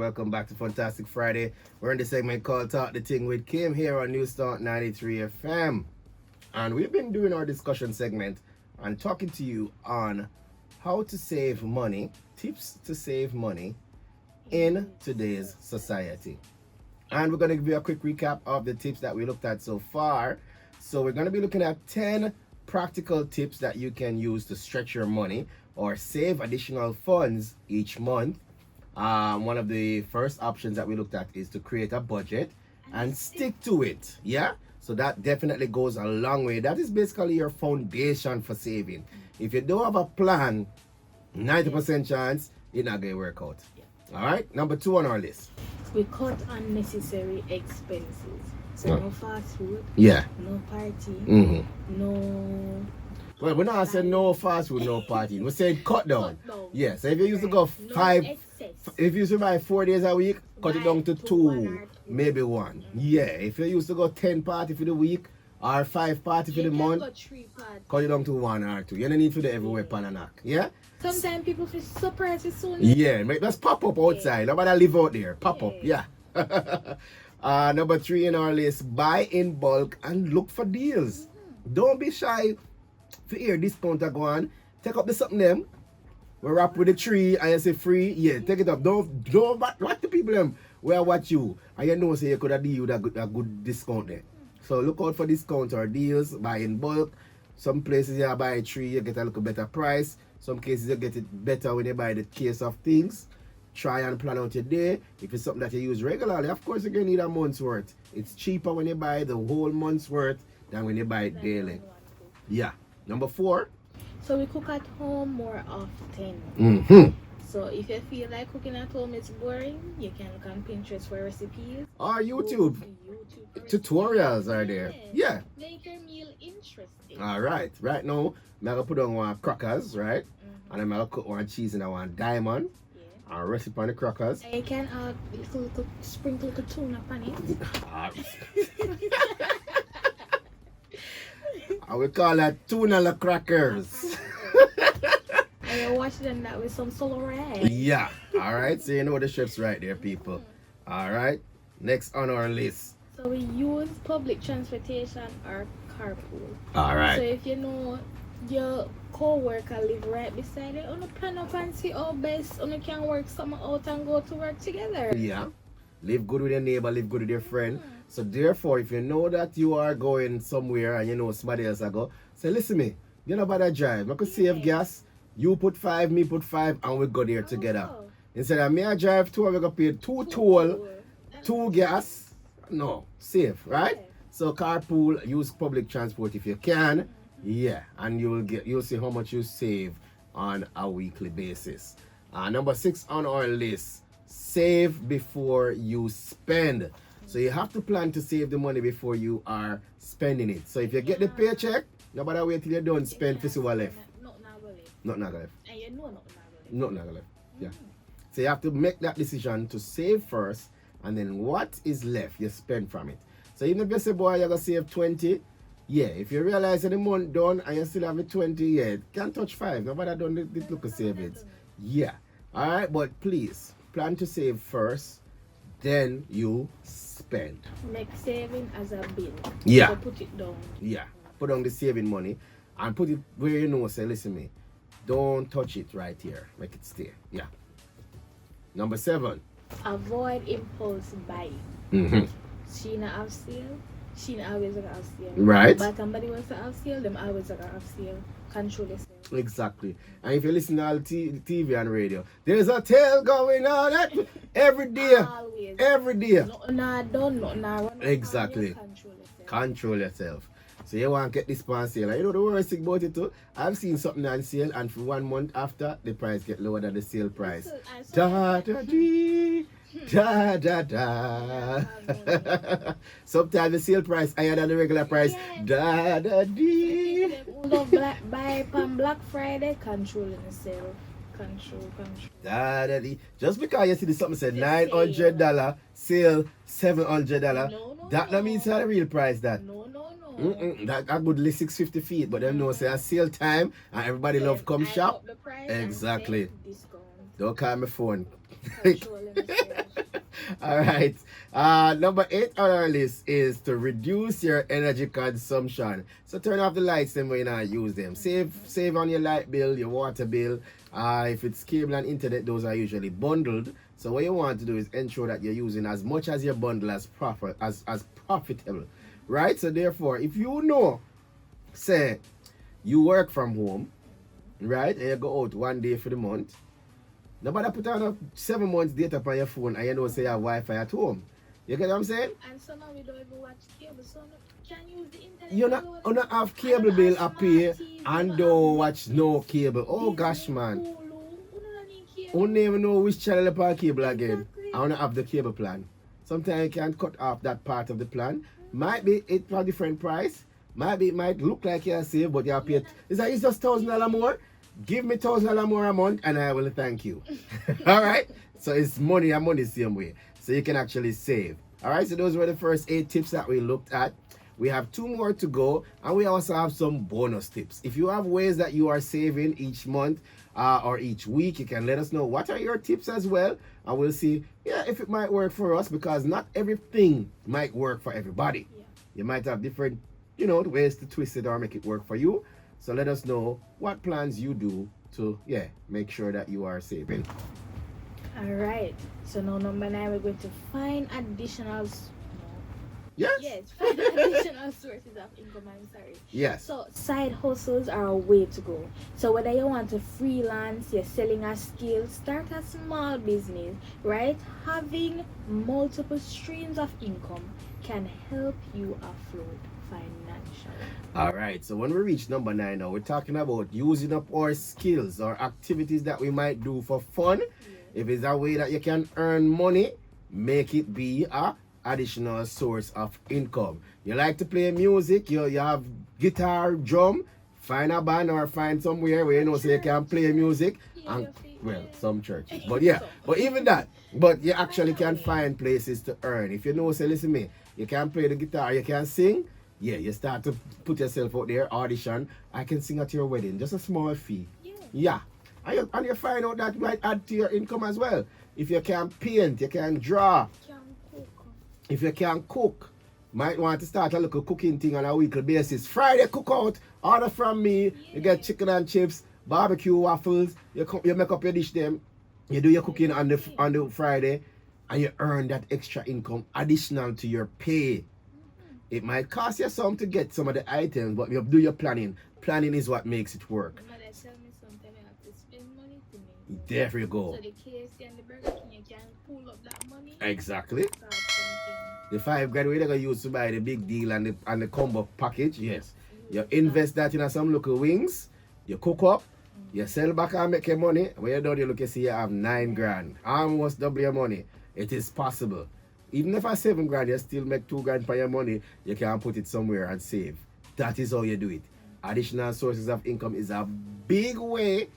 welcome back to Fantastic Friday. We're in the segment called Talk the Ting with Kim here on News Talk 93 FM. And we've been doing our discussion segment and talking to you on how to save money, tips to save money in today's society. And we're going to give you a quick recap of the tips that we looked at so far. So we're going to be looking at 10 practical tips that you can use to stretch your money or save additional funds each month. One of the first options that we looked at is to create a budget and stick to it. Yeah, so that definitely goes a long way. That is basically your foundation for saving. If you don't have a plan, 90% chance you're not going to work out. All right, number 2 on our list. We cut unnecessary expenses. So no fast food. Yeah. No party. No. Well, we're not saying no fast food, no party. We're saying cut down. Yeah, so if you used to go if you used to buy 4 days a week, cut it down to 2, maybe 1. Yeah, if you used to go 10 party for the week or 5 party for the month, cut it down to 1 or 2. You don't need to do everywhere pan and knock. Yeah? Sometimes people feel surprised with soon. Yeah, just pop up outside. Nobody live out there. Pop up. Yeah. Number 3 in our list, buy in bulk and look for deals. Don't be shy. For here, discount are go on. Take up the something them. We wrap with the tree and you say free. Yeah, take it up. Don't watch the people them where watch you. And you know say you could have deal with a good discount there. So look out for discounts or deals, buy in bulk. Some places you buy a tree, you get a little better price. Some cases you get it better when you buy the case of things. Try and plan out your day. If it's something that you use regularly, of course you're going to need a month's worth. It's cheaper when you buy the whole month's worth than when you buy it daily. Yeah. Number 4. So we cook at home more often. So if you feel like cooking at home is boring, you can look on Pinterest for recipes. Or YouTube. Tutorials are there. Yeah. Make your meal interesting. All right. Right now, I'm going to put on one crackers, right? And I'm going to cook one cheese and one diamond. And recipe on the crackers. And you can add little sprinkle little tuna on it. And we call that tuna crackers. And you wash them that with some celery. Yeah. All right. So you know the chef's right there, people. All right. Next on our list. So we use public transportation or carpool. All right. So if you know your co-worker live right beside you, on a plan up and see how best you can work something out and go to work together. Yeah. Live good with your neighbor, live good with your friend. So therefore, if you know that you are going somewhere and you know somebody else I go, say, listen me, you know about that drive. I could save gas. You put 5, me put 5, and we go there together. Instead of me I drive 2, we go pay 2 toll, 2 gas. No, save, right? So carpool, use public transport if you can. Yeah, and you'll see how much you save on a weekly basis. Number 6 on our list, save before you spend. So you have to plan to save the money before you are spending it. So if you get the paycheck, nobody wait till you're done spend for what left. Not left. And you know not left. Yeah. So you have to make that decision to save first, and then what is left, you spend from it. So even if you say, boy, you're going to save 20, yeah, if you realize that the month done and you still have it 20, yeah, can't touch 5. Nobody done the look of savings. Yeah. All right, but please, plan to save first, then you spend. Make saving as a bill. Yeah. So put it down. Yeah. Put on the saving money and put it where you know, say, listen me, don't touch it right here. Make it stay. Yeah. Number 7. Avoid impulse buying. She not have sale. She not always gonna have sale. Right. But somebody wants to have sale, them always gonna have sale. Control yourself. Exactly. And if you listen to all TV and radio, there's a tale going on every day. Always. Every day. Run. Exactly. Control yourself. So you want to get this on sale. And you know the worst thing about it too? I've seen something on sale and for 1 month after, the price get lower than the sale price. Da da dee. Da da da. Sometimes the sale price higher than the regular price. Da da dee. Buy on Black Friday, controlling the sale. Control. Da da dee. Just because you see something said $900 sale $700, no, that don't mean it's not the real price. That No. that good list 650 feet, but them know say a sale time and everybody love come shop. Exactly. Don't call my phone. Controlling the sale. All right. Number 8 on our list is to reduce your energy consumption. So turn off the lights then when you not use them. Save on your light bill, your water bill. If it's cable and internet, those are usually bundled. So what you want to do is ensure that you're using as much as your bundle as profitable. Right? So therefore, if you know, say you work from home, right, and you go out one day for the month, nobody put on a 7 months data on your phone and you know say you have Wi-Fi at home. You get what I'm saying? And so now we don't even watch cable, so can use the internet. You not have cable bill up here and don't watch no cable. Oh gosh, man. I don't even know which channel upon cable again. I want to have the cable plan. Sometimes you can cut off that part of the plan. Might be it for a different price. It might look like you're saved, but you're paid. It's like it's just $1,000 more. Give me $1,000 more a month and I will thank you. Alright? So it's money and money same way. So you can actually save. Alright, so those were the first 8 tips that we looked at. We have 2 more to go, and we also have some bonus tips. If you have ways that you are saving each month or each week, you can let us know what are your tips as well, and we'll see if it might work for us, because not everything might work for everybody. You might have different ways to twist it or make it work for you. So let us know what plans you do to make sure that you are saving. Alright, so now number 9, we're going to find additional Yes, find additional sources of income. I'm sorry. Yes. So side hustles are a way to go. So whether you want to freelance, you're selling a skill, start a small business, right? Having multiple streams of income can help you afloat financially. All right, so when we reach number 9 now, we're talking about using up our skills or activities that we might do for fun. If it's a way that you can earn money, make it be a additional source of income. You like to play music, you have guitar, drum, find a band or find somewhere where so you can play music. And some churches, but but even that, but you actually can find places to earn. If you say, listen me, you can play the guitar, you can sing, you start to put yourself out there, audition. I can sing at your wedding, just a small fee. And you find out that might add to your income as well. If you can paint, you can draw. If you can cook, might want to start a little cooking thing on a weekly basis. Friday cookout, order from me. You get chicken and chips, barbecue waffles. You make up your dish them. You do your cooking on the Friday, and you earn that extra income additional to your pay. It might cost you some to get some of the items, but you do your planning. Planning is what makes it work. There you go. So the KFC and the Burger King, you can pull up that money. Exactly. The $5 grand we're gonna use to buy the big deal and the combo package. Yes. You invest that in some local wings. You cook up. You sell back and make your money. When you're done, you look and see you have $9 grand. Almost double your money. It is possible. Even if I $7 grand, you still make $2 grand for your money. You can put it somewhere and save. That is how you do it. Additional sources of income is a big way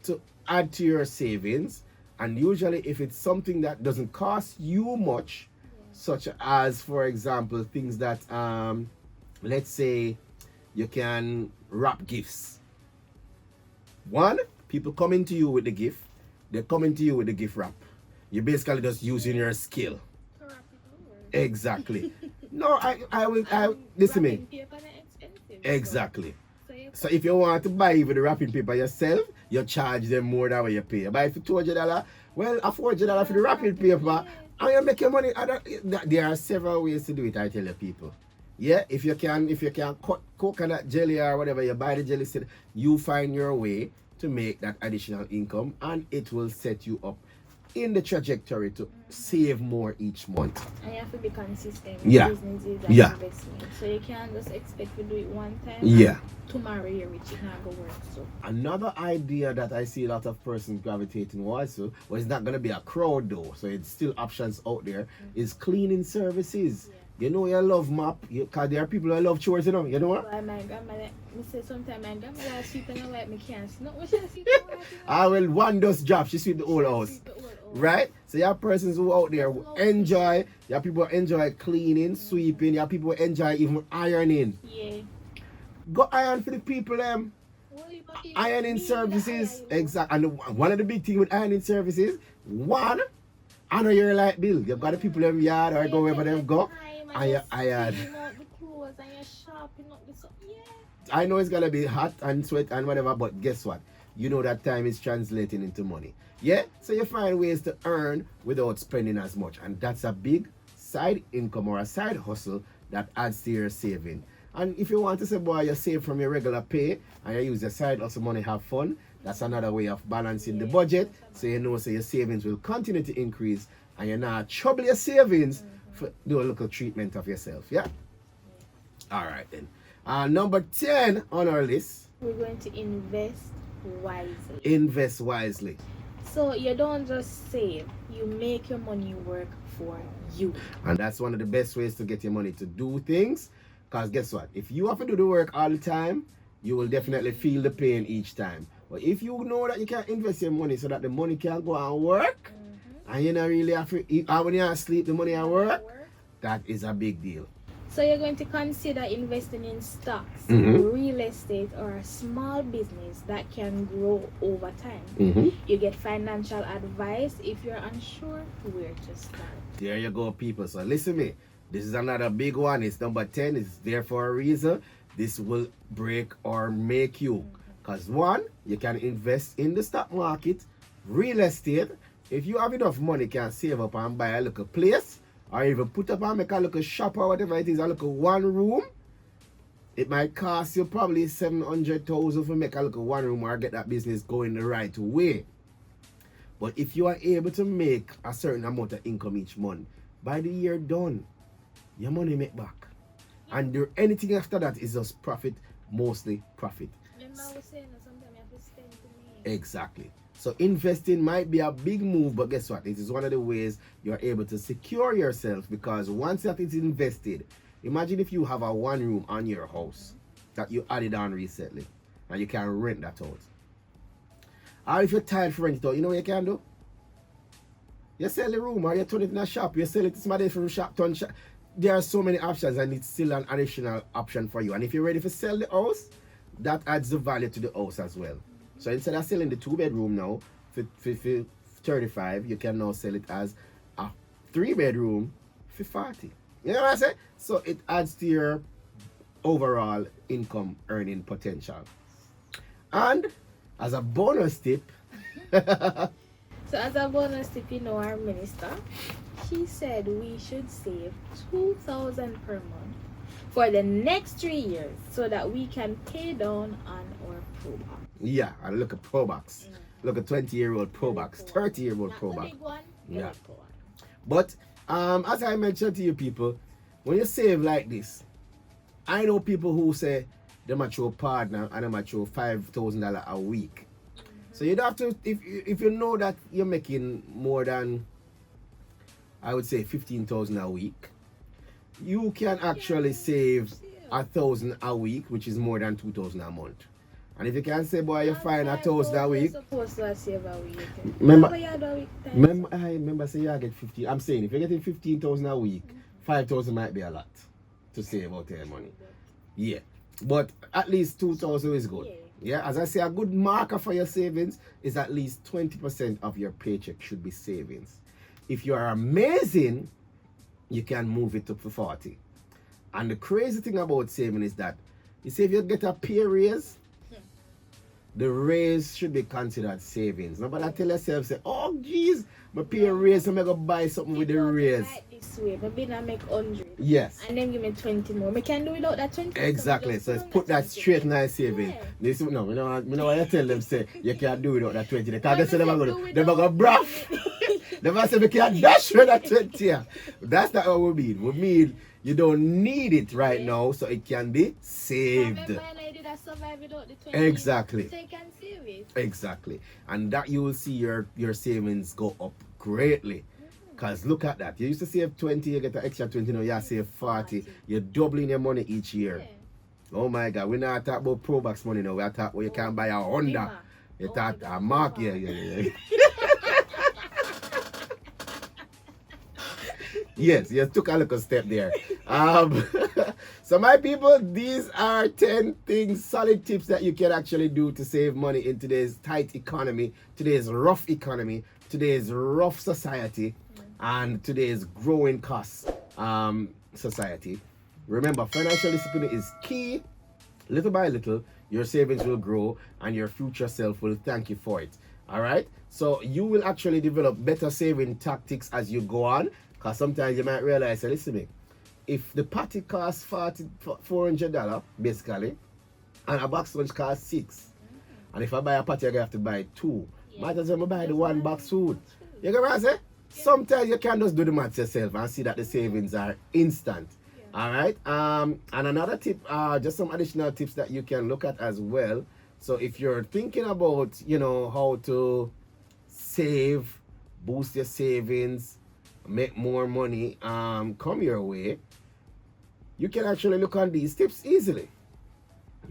to add to your savings, and usually if it's something that doesn't cost you much, such as for example things that let's say you can wrap gifts. One, people coming to you with the gift, they're coming to you with the gift wrap. You're basically just using your skill. Exactly. No, I will listen me. Exactly. So if you want to buy even the wrapping paper yourself, you charge them more than what you pay. You buy for $200, well, $400 for the wrapping paper, and you make your money. There are several ways to do it, I tell you people. Yeah, if you can cut coconut jelly or whatever, you buy the jelly set, you find your way to make that additional income, and it will set you up in the trajectory to save more each month. And you have to be consistent with businesses and investment. So you can't just expect to do it one time. And tomorrow you're rich, it's not going to work. So another idea that I see a lot of persons gravitating also, well, it's not going to be a crowd though, so it's still options out there, is cleaning services. You know you love map, because there are people who love chores, you know what? Well, my grandmother, I say sometimes my grandmother sweep and I like me can't. Not what she sweep. Well, one does job, she sweep the whole house. Right? So you have persons who out there who enjoy, you have people who enjoy cleaning, sweeping, you have people who enjoy even ironing. Yeah. Go iron for the people, ironing services. Exactly. And one of the big things with ironing services, one, I know your light bill. You've got the people in the yard or You go wherever take them the go. time And you hired. steam out the clothes and you're sharpening up the stuff. Yeah. I know it's gonna be hot and sweat and whatever, but guess what? You know that time is translating into money. Yeah? So you find ways to earn without spending as much. And that's a big side income or a side hustle that adds to your saving. And if you want to say, boy, you save from your regular pay and you use your side hustle money, have fun, that's another way of balancing the budget. So you know, so your savings will continue to increase and you're not trouble your savings for do a little treatment of yourself. Yeah? All right then. Number 10 on our list. We're going to invest wisely. Invest wisely. So you don't just save, you make your money work for you. And that's one of the best ways to get your money to do things. Because guess what? If you have to do the work all the time, you will definitely feel the pain each time. But if you know that you can invest your money so that the money can go and work, and you not really have to eat, or when you're asleep, the money at work, that is a big deal. So you're going to consider investing in stocks, real estate, or a small business that can grow over time. You get financial advice if you're unsure where to start. There you go, people. So listen to me. This is another big one. It's number 10. It's there for a reason. This will break or make you. Because one, you can invest in the stock market, real estate. If you have enough money, you can save up and buy a little place. Or even put up and make a little shop or whatever it is, a little one room. It might cost you probably 700,000 to make a little one room or get that business going the right way. But if you are able to make a certain amount of income each month, by the year done, your money make back. And anything after that is just profit, mostly profit. Remember I was saying that sometimes you have to spend to make. Exactly. So investing might be a big move, but guess what? It is one of the ways you're able to secure yourself, because once that is invested, imagine if you have a one room on your house that you added on recently and you can rent that out. Or if you're tired for rent it out, you know what you can do? You sell the room or you turn it in a shop, you sell it to somebody from shop, turn shop. There are so many options and it's still an additional option for you. And if you're ready to sell the house, that adds the value to the house as well. So instead of selling the 2-bedroom now for 35, you can now sell it as a 3-bedroom for 40. You know what I say? So it adds to your overall income earning potential. And as a bonus tip, So as a bonus tip, you know, our minister, she said we should save $2,000 per month for the next 3 years so that we can pay down on our Pro Box. yeah, and look at Pro Box. Look at 20-year-old Pro Box, 30-year-old Pro Box. Yeah. But as I mentioned to you people, when you save like this, I know people who say they might show partner and they might show $5,000 a week. So you don't have to, if you know that you're making more than, I would say, 15,000 a week, you can actually save 1,000 a week, which is more than 2,000 a month. And if you can say, boy, you find 1,000 a week. Supposed to save a week. Remember, say you get 15. I'm saying if you're getting 15,000 a week, 5,000 might be a lot to save out your money. Yeah, but at least 2,000 is good. Yeah, as I say, a good marker for your savings is at least 20% of your paycheck should be savings. If you are amazing, you can move it up to 40. And the crazy thing about saving is that, you see, if you get a pay raise, the raise should be considered savings. Nobody tell yourself, say, oh, geez, my pay raise, so I'm going to buy something with the raise. Like this way, maybe I make 100. Yes. And then give me 20 more. I can do without that 20. Exactly. So put that straight in our saving. Yeah. This, no, you know what you tell them, say, you can't do without that 20. They can't say they're going to bruff. They might say, we can't dash with that 20. Yeah. That's not what we mean. We mean, you don't need it right now, so it can be saved. Exactly. So you can save it. Exactly. And that you will see your savings go up greatly. Because look at that. You used to save 20, you get an extra 20, now you save 40. You're doubling your money each year. Yeah. Oh my God. We're not talking about Pro Box money now. We're talking where you can buy a Honda. You talk a Mark. Yeah. Yes, you took a little step there. So my people, these are 10 things, solid tips that you can actually do to save money in today's tight economy, today's rough economy, today's rough society. and today's growing cost society. Remember, financial discipline is key. Little by little, your savings will grow and your future self will thank you for it. All right? So you will actually develop better saving tactics as you go on, because sometimes you might realize, listen to me, if the patty costs $400 basically, and a box lunch costs $6, and if I buy a patty, I have to buy 2. Might as well buy the one box food. You get what I say? Sometimes you can just do the maths yourself and see that the savings are instant. All right. And another tip, just some additional tips that you can look at as well. So if you're thinking about, how to save, boost your savings, make more money, come your way, you can actually look on these tips easily.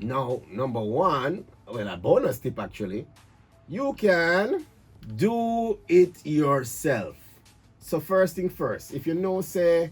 Now, number one, a bonus tip actually, you can do it yourself. So first thing first, if say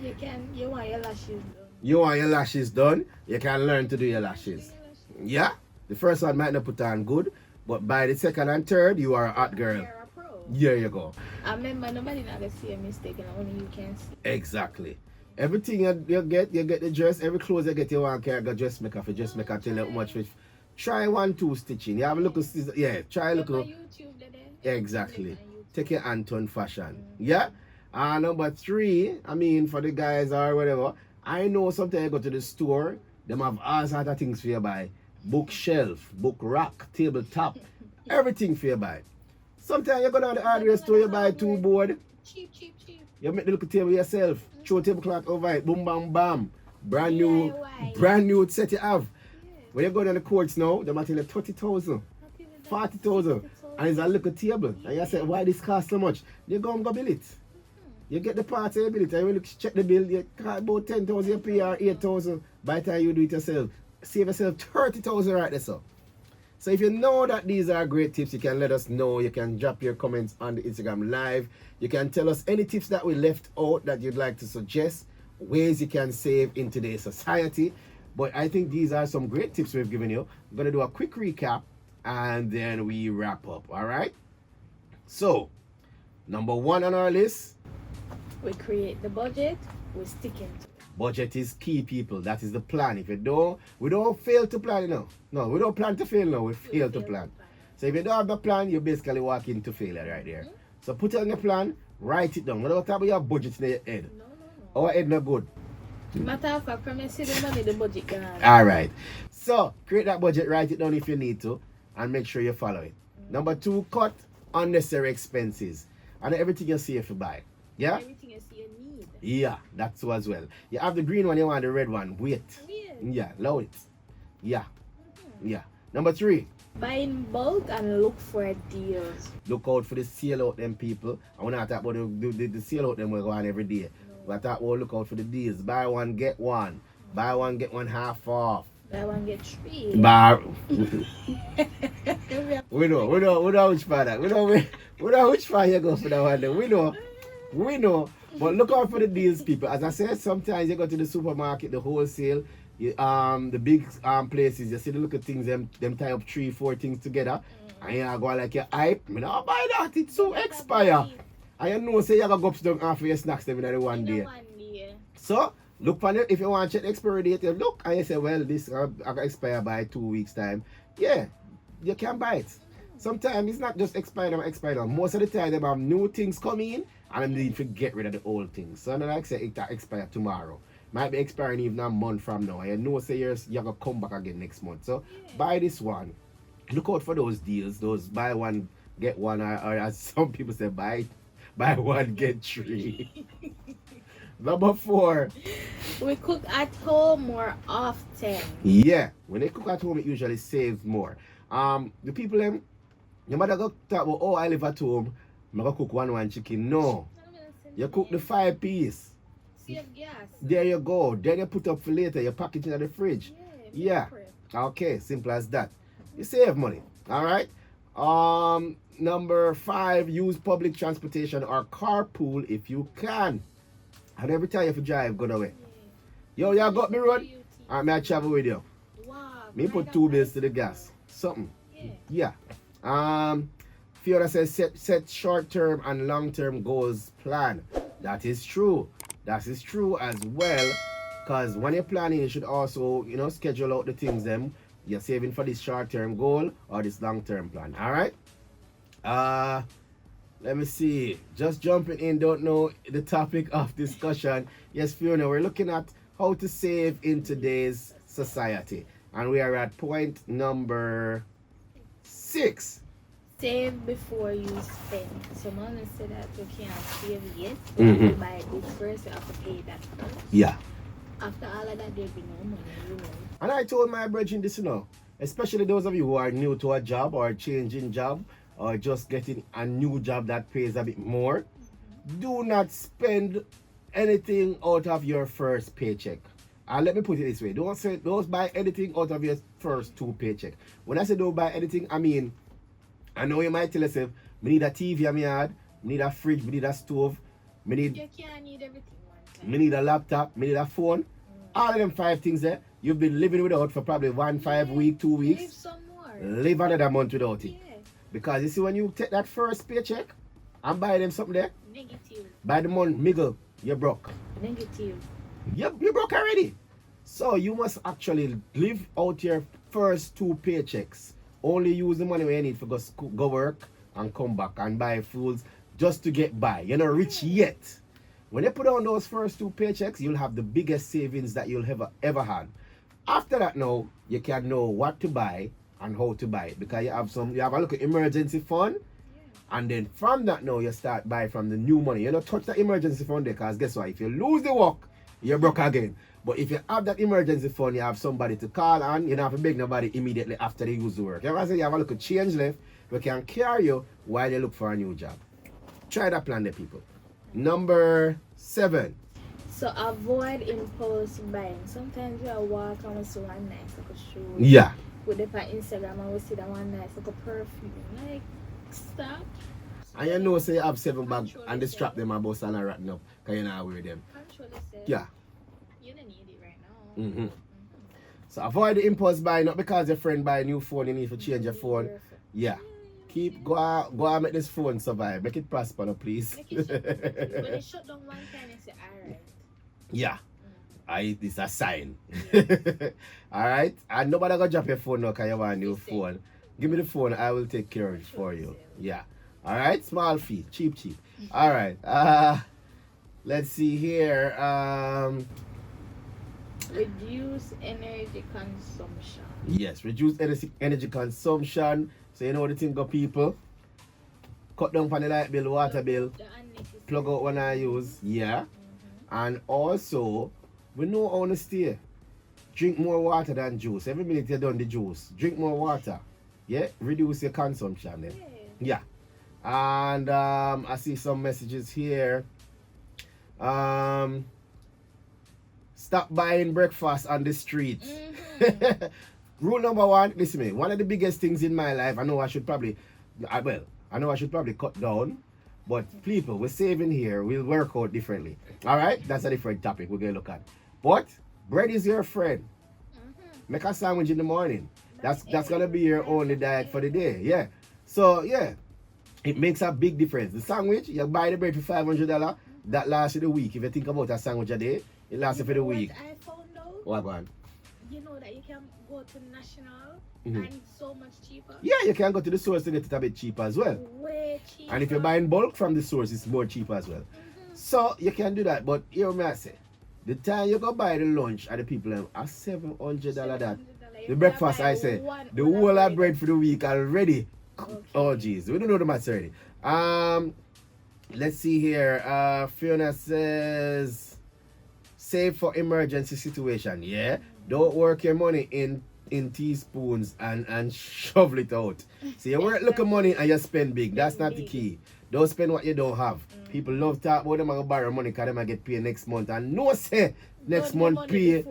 you want your lashes done. You want your lashes done, you can learn to do your lashes. Yeah? The first one might not put on good, but by the second and third, you are a hot girl. You're a pro. There you go. I remember nobody not gonna see a mistake and only you can see. Exactly. Everything you get the dress, every clothes you get, you want to go dressmaker for dressmaker, tell you how much which. Try 1-2 stitching. You have a look at try a look at YouTube exactly. Take your Anton fashion. Yeah? Number 3, for the guys or whatever, I know sometimes you go to the store, them have all sorts of things for you buy. Bookshelf, book rack, tabletop, everything for you buy. Sometimes you go down the hardware store, you buy 2 board. Cheap. You make the little table yourself, throw tablecloth over it, boom bam bam. Brand new set you have. When you go down the courts now, they might tell you 30,000, 40,000, and it's a little table. And you say, why this cost so much? You go and go bill it. You get the parts and you bill it, and when you check the bill, you cost about 10,000, you pay or 8,000. By the time you do it yourself, save yourself 30,000 right there, so. So if you know that these are great tips, you can let us know. You can drop your comments on the Instagram live. You can tell us any tips that we left out that you'd like to suggest, ways you can save in today's society. But I think these are some great tips we've given you. I'm going to do a quick recap and then we wrap up, all right? So, number 1 on our list. We create the budget, we're sticking to it. Budget is key, people. That is the plan. If you don't, we don't fail to plan, No, we don't plan to fail, no. We fail to plan. So if you don't have the plan, you basically walk into failure right there. So put it on your plan, write it down. What about your budget in your head? No. Our head not good. Matter of fact, when you see the money, the budget gone. Alright. So create that budget, write it down if you need to, and make sure you follow it. Number 2, cut unnecessary expenses. And everything you see if you buy. Yeah? Everything you see you need. Yeah, that's so as well. You have the green one, you want the red one. Wait. Yeah, allow it. Yeah. Yeah. Number 3. Buy in bulk and look for deals. Look out for the sale out them, people. I want to talk about the sale out them we go on every day. But that will look out for the deals. Buy one, get one. Buy one, get one half off. Buy one, get 3. We know which part that. We know which part you go for that one. We know. But look out for the deals, people. As I said, sometimes you go to the supermarket, the wholesale, the big places, you see the little things, them tie up 3-4 things together, and you go like your hype. Me not buy that, it's so expire. And you know, say you gotta go upstairs after your snacks them in the one day. So look for it. If you want to check the expiry date, you look and you say, well, this I can expire by 2 weeks time. Yeah, you can buy it. Sometimes it's not just expired. Most of the time they have new things coming in and they need to get rid of the old things. So not like say it expire tomorrow. Might be expiring even a month from now. And you know say you're gonna come back again next month. So buy this one. Look out for those deals, those buy one, get one, or as some people say, buy one, get 3. Number 4. We cook at home more often. Yeah, when they cook at home, it usually saves more. The people them, your mother go talk about, oh, I live at home, I'm gonna cook one chicken. No, you cook the 5 piece. Save gas. There you go. Then you put up for later. You pack it in the fridge. Yeah. Okay, simple as that. You save money. All right. Number 5, use public transportation or carpool if you can. And every time you have to drive, go away. Yo, y'all got me road? Alright, may I travel with you? Wow. Me put 2 bills to the gas. Something. Yeah. Fiona says set short-term and long-term goals plan. That is true. That is true as well. Because when you're planning, you should also, schedule out the things them you're saving for this short-term goal or this long-term plan. All right. Let me see. Just jumping in, don't know the topic of discussion. Yes, Fiona, we're looking at how to save in today's society. And we are at point number 6. Save before you spend. Someone said that you can't save yet. You have to buy this first, you have to pay that first. Yeah. After all of that, there'll be no money, And I told my brethren this, especially those of you who are new to a job or changing job or just getting a new job that pays a bit more. Do not spend anything out of your first paycheck. And let me put it this way. Don't buy anything out of your first 2 paycheck. When I say don't buy anything, I mean, I know you might tell yourself, me need a TV in my yard, me need a fridge, me need a stove, you can't need everything one time. Me need a laptop, me need a phone. All of them 5 things there, you've been living without for probably 5 week, 2 weeks. Live some more. Live another month without it. Yeah. Because you see, when you take that first paycheck and buy them something there, Negative. by the month, middle, you're broke. Negative. You're broke already. So you must actually live out your first 2 paychecks. Only use the money when you need for go work and come back and buy foods just to get by. You're not rich yet. When you put on those first 2 paychecks, you'll have the biggest savings that you'll ever had. After that now, you can know what to buy and how to buy it, because you have a look at emergency fund, and then from that now you start buy from the new money. You don't touch the emergency fund there, because guess what? If you lose the work, you're broke again. But if you have that emergency fund, you have somebody to call on. You don't have to beg nobody immediately after they use the work. You have a look at change left, we can carry you while you look for a new job. Try that plan there, people. Number 7. So avoid impulse buying. Sometimes we are walking and we see one nice little shoe. Yeah. We dip on Instagram and we see that one nice little perfume. Like, stop. And you know, say you have 7 bags and they strap them about and ratting up because you not wear them. Yeah. You don't need it right now. So avoid the impulse buying, not because your friend buy a new phone, you need to change your phone. Yeah. Go out and make this phone survive. Make it prosper, no, please. Make it when it shut down one time, you say, alright. Yeah. It's a sign. Alright? And nobody gonna drop your phone now because you want a new phone. Give me the phone, I will take care of it for you. Yeah. Alright? Small fee. Cheap. Alright. Let's see here. Reduce energy consumption. Yes, reduce energy consumption. So you know the thing go, people. Cut down on the light bill, water bill. Plug out when I use. Yeah. And also, we know how to stay. Drink more water than juice. Every minute you done the juice, drink more water. Yeah, reduce your consumption then. Yeah. And I see some messages here. Stop buying breakfast on the streets. Rule number 1, listen to me. One of the biggest things in my life, I know I should probably cut down. But people, we're saving here. We'll work out differently. Alright? That's a different topic we're going to look at. But bread is your friend. Make a sandwich in the morning. That's going to be your only diet for the day. Yeah. So, yeah. It makes a big difference. The sandwich, you buy the bread for $500. That lasts you the week. If you think about a sandwich a day, it lasts you for the week. What I found out? What one? You know that you can go to National and it's so much cheaper. Yeah, you can go to the source to get it a bit cheaper as well. Way cheaper. And if you're buying bulk from the source, it's more cheaper as well. So you can do that. But here me I say, the time you go buy the lunch at the people are $700 that. The breakfast I say, the whole of bread for the week already. Okay. Oh jeez, we don't know the maths already. Let's see here. Fiona says, save for emergency situation. Yeah, don't work your money in teaspoons and shovel it out. So you work look at money and you spend big. That's not the key. Don't spend what you don't have. People love talk about them and borrow money because they might get paid next month, and no say next month pay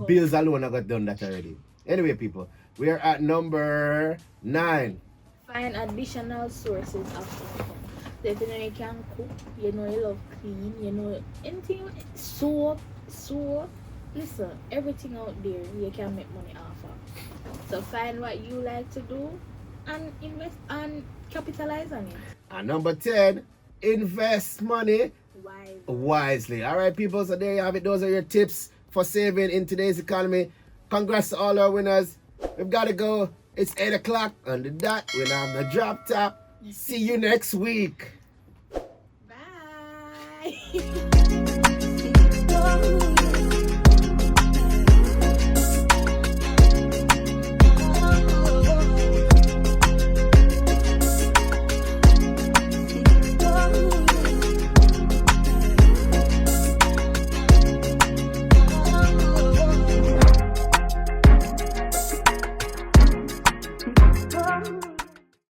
bills alone. I got done that already. Anyway, people, we are at number 9. Find additional sources of income. So if you know you can cook, you know you love clean, you know anything, soap, listen, everything out there you can make money off of. So find what you like to do and invest and capitalize on it. And number 10, invest money wisely. All right, people. So there you have it. Those are your tips for saving in today's economy. Congrats to all our winners. We've got to go. It's 8 o'clock on the dot. We're on the drop top. See you next week. Bye.